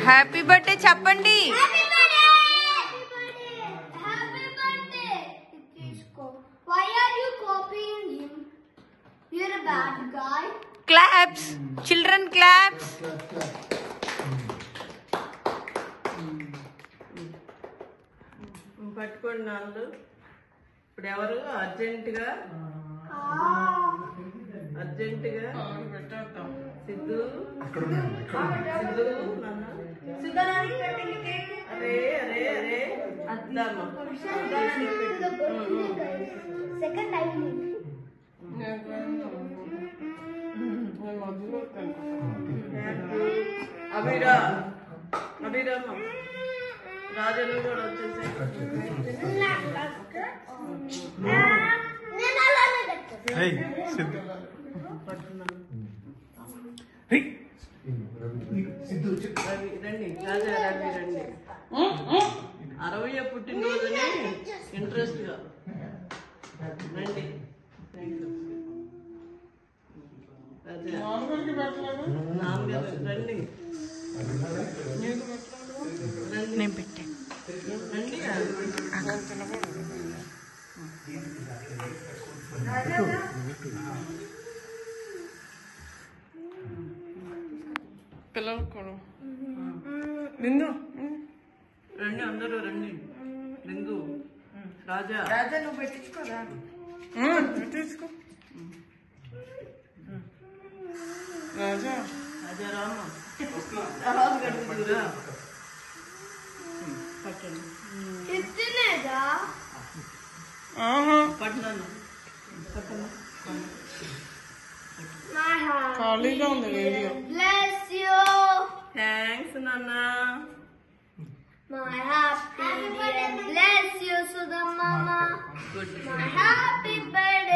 Happy birthday చెప్పండి. Why are you copying him? You're a bad guy. Claps. Children claps. పట్టుకోండి నాన్న. ఇప్పుడు ఎవరు అర్జెంటుగా సిద్ధు అరే అరే అరే అద్దామా Second time. అభిరామ రాజను కూడా వచ్చేసి రండి రాజా రవి రండి. 60వ పుట్టినరోజుని ఇంట్రెస్ట్ గా రండి. నాన్నగారు రండి నేను పెట్టాను. రండి. పిల్లలు కూడా బిందు రండి అందరూ రండి. బిందు రాజా నువ్వు పెట్టించుకోరా. తీసుకో రాజా రాజా రామ రాజు కట్టుకురా పట్టండి. ఇచ్చినేదా పట్టినాను ఖాళీగా ఉంది వీడియో. Bless you. థ్యాంక్స్ నాన్న. My happy day. Bless you, Sudha Mama. Good My happy birthday.